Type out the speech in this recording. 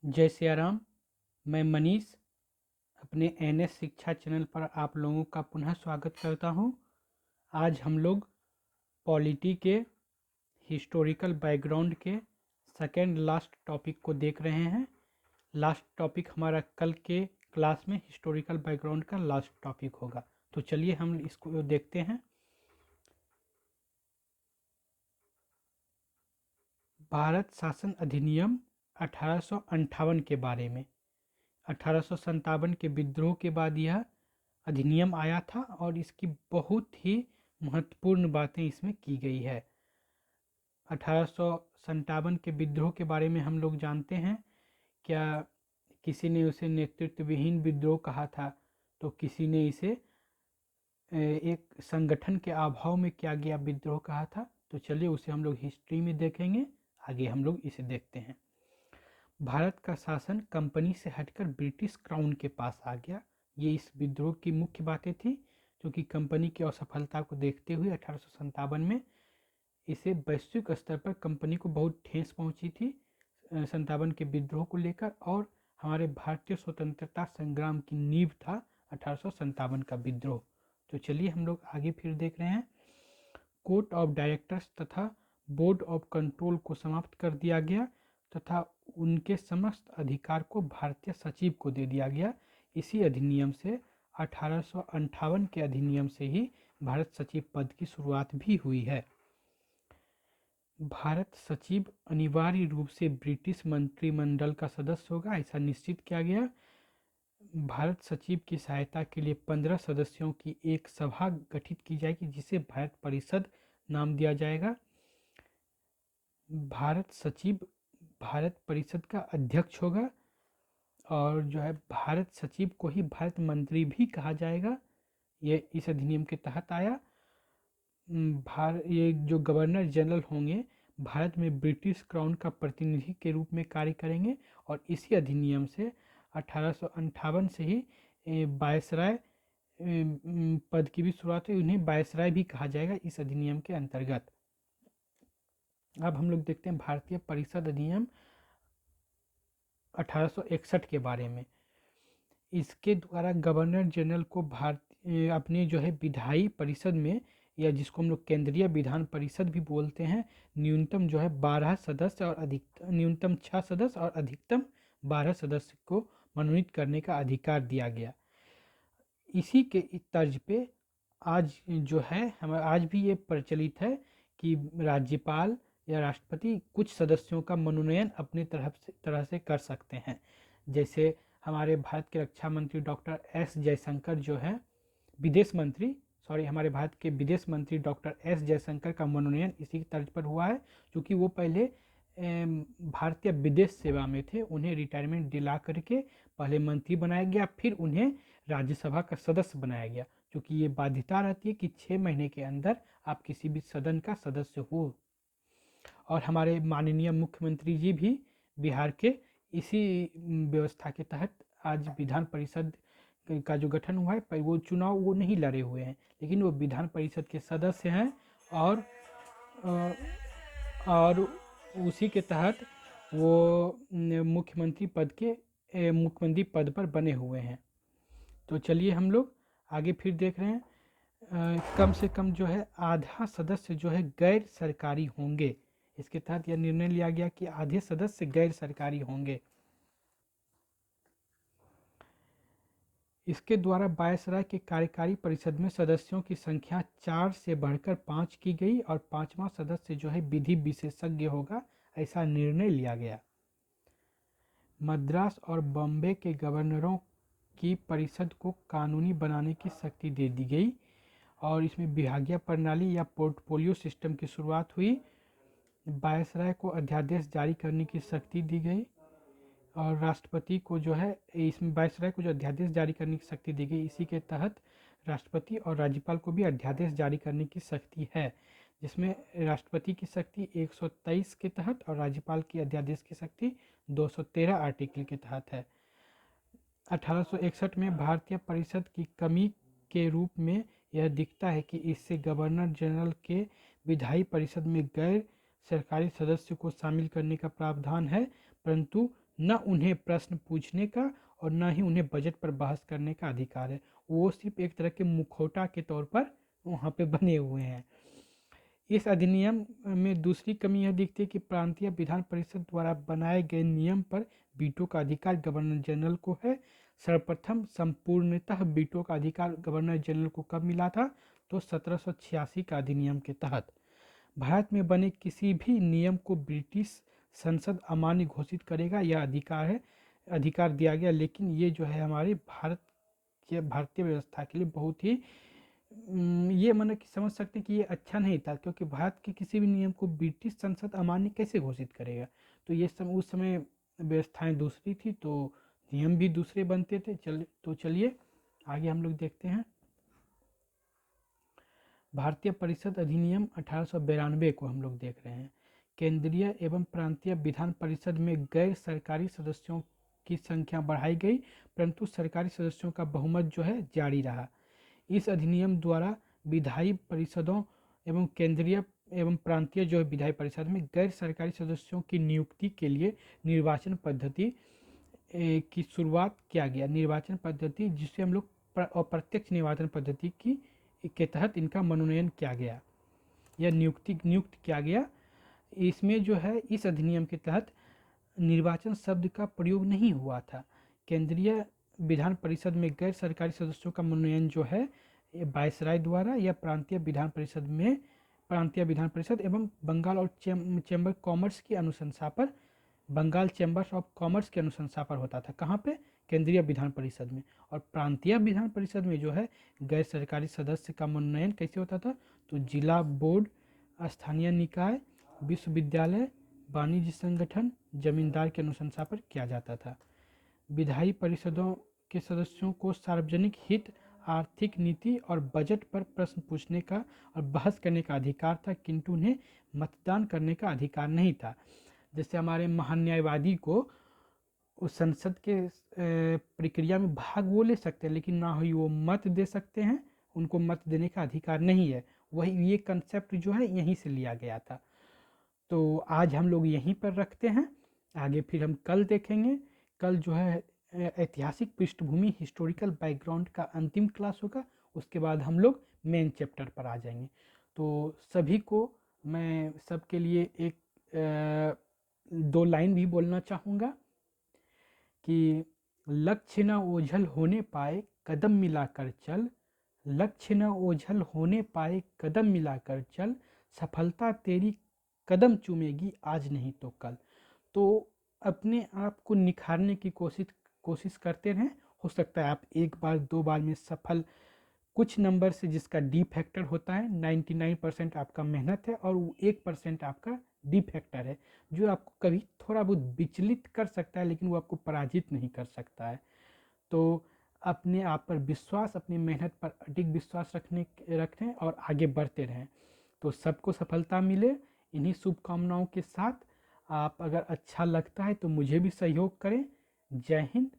जय सिया राम। मैं मनीष अपने एनएस शिक्षा चैनल पर आप लोगों का पुनः स्वागत करता हूं। आज हम लोग पॉलिटी के हिस्टोरिकल बैकग्राउंड के सेकेंड लास्ट टॉपिक को देख रहे हैं। लास्ट टॉपिक हमारा कल के क्लास में हिस्टोरिकल बैकग्राउंड का लास्ट टॉपिक होगा। तो चलिए हम इसको देखते हैं। भारत शासन अधिनियम 1858 के बारे में। 1857 के विद्रोह के बाद यह अधिनियम आया था और इसकी बहुत ही महत्वपूर्ण बातें इसमें की गई है। 1857 के विद्रोह के बारे में हम लोग जानते हैं। क्या किसी ने उसे नेतृत्व विहीन विद्रोह कहा था, तो किसी ने इसे एक संगठन के अभाव में किया गया विद्रोह कहा था। तो चलिए उसे हम लोग हिस्ट्री में देखेंगे। आगे हम लोग इसे देखते हैं। भारत का शासन कंपनी से हटकर ब्रिटिश क्राउन के पास आ गया। ये इस विद्रोह की मुख्य बातें थी, क्योंकि कंपनी की असफलता को देखते हुए 1857 में इसे वैश्विक स्तर पर कंपनी को बहुत ठेस पहुंची थी 57 के विद्रोह को लेकर। और हमारे भारतीय स्वतंत्रता संग्राम की नींव था 1857 का विद्रोह। तो चलिए हम लोग आगे फिर देख रहे हैं। कोर्ट ऑफ डायरेक्टर्स तथा बोर्ड ऑफ कंट्रोल को समाप्त कर दिया गया तथा उनके समस्त अधिकार को भारतीय सचिव को दे दिया गया। इसी अधिनियम से 1858 के अधिनियम से ही भारत सचिव पद की शुरुआत भी हुई है। भारत सचिव अनिवार्य रूप से ब्रिटिश मंत्रिमंडल का सदस्य होगा, ऐसा निश्चित किया गया। भारत सचिव की सहायता के लिए 15 सदस्यों की एक सभा गठित की जाएगी, जिसे भारत परिषद नाम दिया जाएगा। भारत सचिव भारत परिषद का अध्यक्ष होगा और जो है भारत सचिव को ही भारत मंत्री भी कहा जाएगा। ये इस अधिनियम के तहत आया। ये जो गवर्नर जनरल होंगे भारत में ब्रिटिश क्राउन का प्रतिनिधि के रूप में कार्य करेंगे। और इसी अधिनियम से 1858 से ही वायसराय पद की भी शुरुआत हुई। उन्हें वायसराय भी कहा जाएगा इस अधिनियम के अंतर्गत। अब हम लोग देखते हैं भारतीय परिषद अधिनियम 1861 के बारे में। इसके द्वारा गवर्नर जनरल को अपने जो है विधायी परिषद में, या जिसको हम लोग केंद्रीय विधान परिषद भी बोलते हैं, न्यूनतम जो है 12 सदस्य और अधिकतम न्यूनतम 6 सदस्य और अधिकतम 12 सदस्य को मनोनीत करने का अधिकार दिया गया। इसी के तर्ज पे आज जो है आज भी ये प्रचलित है कि राज्यपाल या राष्ट्रपति कुछ सदस्यों का मनोनयन अपने तरह से कर सकते हैं। जैसे हमारे भारत के रक्षा मंत्री डॉक्टर एस जयशंकर जो है हमारे भारत के विदेश मंत्री डॉक्टर एस जयशंकर का मनोनयन इसी तर्ज पर हुआ है, क्योंकि वो पहले भारतीय विदेश सेवा में थे। उन्हें रिटायरमेंट दिला करके पहले मंत्री बनाया गया, फिर उन्हें राज्यसभा का सदस्य बनाया गया, क्योंकि ये बाध्यता रहती है कि 6 महीने के अंदर आप किसी भी सदन का सदस्य हो। और हमारे माननीय मुख्यमंत्री जी भी बिहार के इसी व्यवस्था के तहत आज विधान परिषद का जो गठन हुआ है, पर वो चुनाव वो नहीं लड़े हुए हैं, लेकिन वो विधान परिषद के सदस्य हैं और और उसी के तहत वो मुख्यमंत्री पद पर बने हुए हैं। तो चलिए हम लोग आगे फिर देख रहे हैं। कम से कम जो है आधा सदस्य जो है गैर सरकारी होंगे। इसके तहत यह निर्णय लिया गया कि आधे सदस्य गैर सरकारी होंगे। इसके द्वारा वायसराय के कार्यकारी परिषद में सदस्यों की संख्या 4 से बढ़कर 5 की गई और 5वां सदस्य जो है विधि विशेषज्ञ होगा, ऐसा निर्णय लिया गया। मद्रास और बॉम्बे के गवर्नरों की परिषद को कानूनी बनाने की शक्ति दे दी गई और इसमें विभागीय प्रणाली या पोर्टफोलियो सिस्टम की शुरुआत हुई। वायसराय को अध्यादेश जारी करने की शक्ति दी गई और राष्ट्रपति को जो है इसमें वायसराय को जो अध्यादेश जारी करने की शक्ति दी गई, इसी के तहत राष्ट्रपति और राज्यपाल को भी अध्यादेश जारी करने की शक्ति है, जिसमें राष्ट्रपति की शक्ति 123 के तहत और राज्यपाल की अध्यादेश की शक्ति 213 आर्टिकल के तहत है। 1861 में भारतीय परिषद की कमी के रूप में यह दिखता है कि इससे गवर्नर जनरल के विधायी परिषद में गैर सरकारी सदस्य को शामिल करने का प्रावधान है, परंतु न उन्हें प्रश्न पूछने का और न ही उन्हें बजट पर बहस करने का अधिकार है। वो सिर्फ एक तरह के मुखौटा के तौर पर वहाँ पे बने हुए हैं। इस अधिनियम में दूसरी कमी यह दिखती है कि प्रांतीय विधान परिषद द्वारा बनाए गए नियम पर वीटो का अधिकार गवर्नर जनरल को है। सर्वप्रथम संपूर्णतः वीटो का अधिकार गवर्नर जनरल को कब मिला था? तो 1786 का अधिनियम के तहत। भारत में बने किसी भी नियम को ब्रिटिश संसद अमान्य घोषित करेगा, यह अधिकार दिया गया। लेकिन ये जो है हमारे भारतीय व्यवस्था के लिए बहुत ही ये मतलब कि समझ सकते हैं कि ये अच्छा नहीं था, क्योंकि भारत के किसी भी नियम को ब्रिटिश संसद अमान्य कैसे घोषित करेगा। तो ये उस समय व्यवस्थाएं दूसरी थी, तो नियम भी दूसरे बनते थे। चलिए आगे हम लोग देखते हैं। भारतीय परिषद अधिनियम 1892 को हम लोग देख रहे हैं। केंद्रीय एवं प्रांतीय विधान परिषद में गैर सरकारी सदस्यों की संख्या बढ़ाई गई, परंतु सरकारी सदस्यों का बहुमत जो है जारी रहा। इस अधिनियम द्वारा विधायी परिषदों एवं केंद्रीय एवं प्रांतीय जो है विधायी परिषद में गैर सरकारी सदस्यों की नियुक्ति के लिए निर्वाचन पद्धति की शुरुआत किया गया। निर्वाचन पद्धति जिसे हम लोग अप्रत्यक्ष निर्वाचन पद्धति के तहत इनका मनोनयन किया गया या नियुक्त किया गया। इसमें जो है इस अधिनियम के तहत निर्वाचन शब्द का प्रयोग नहीं हुआ था। केंद्रीय विधान परिषद में गैर सरकारी सदस्यों का मनोनयन जो है वायसराय द्वारा या प्रांतीय विधान परिषद एवं बंगाल और चैम्बर कॉमर्स की अनुशंसा पर, बंगाल चैम्बर्स ऑफ कॉमर्स की अनुशंसा पर होता था। कहाँ पे? केंद्रीय विधान परिषद में। और प्रांतीय विधान परिषद में जो है गैर सरकारी सदस्य का मनोनयन कैसे होता था? तो जिला बोर्ड, स्थानीय निकाय, विश्वविद्यालय, वाणिज्य संगठन, जमींदार की अनुशंसा पर किया जाता था। विधायी परिषदों के सदस्यों को सार्वजनिक हित, आर्थिक नीति और बजट पर प्रश्न पूछने का और बहस करने का अधिकार था, किंतु उन्हें मतदान करने का अधिकार नहीं था। जैसे हमारे महान्यायवादी को उस संसद के प्रक्रिया में भाग वो ले सकते हैं, लेकिन ना ही वो मत दे सकते हैं, उनको मत देने का अधिकार नहीं है। वही ये कंसेप्ट जो है यहीं से लिया गया था। तो आज हम लोग यहीं पर रखते हैं, आगे फिर हम कल देखेंगे। कल जो है ऐतिहासिक पृष्ठभूमि, हिस्टोरिकल बैकग्राउंड का अंतिम क्लास होगा। उसके बाद हम लोग मेन चैप्टर पर आ जाएंगे। तो सभी को मैं सबके लिए एक 2 लाइन भी बोलना चाहूँगा कि लक्ष्य न ओझल होने पाए कदम मिलाकर चल, लक्ष्य न ओझल होने पाए कदम मिलाकर चल, सफलता तेरी कदम चूमेगी आज नहीं तो कल। तो अपने आप को निखारने की कोशिश करते रहें। हो सकता है आप 1 बार 2 बार में सफल, कुछ नंबर से जिसका डी फैक्टर होता है, 99% आपका मेहनत है और 1% आपका डी फैक्टर है, जो आपको कभी थोड़ा बहुत विचलित कर सकता है, लेकिन वो आपको पराजित नहीं कर सकता है। तो अपने आप पर विश्वास, अपनी मेहनत पर अधिक विश्वास रखें और आगे बढ़ते रहें। तो सबको सफलता मिले, इन्हीं शुभकामनाओं के साथ। आप अगर अच्छा लगता है तो मुझे भी सहयोग करें। जय हिंद,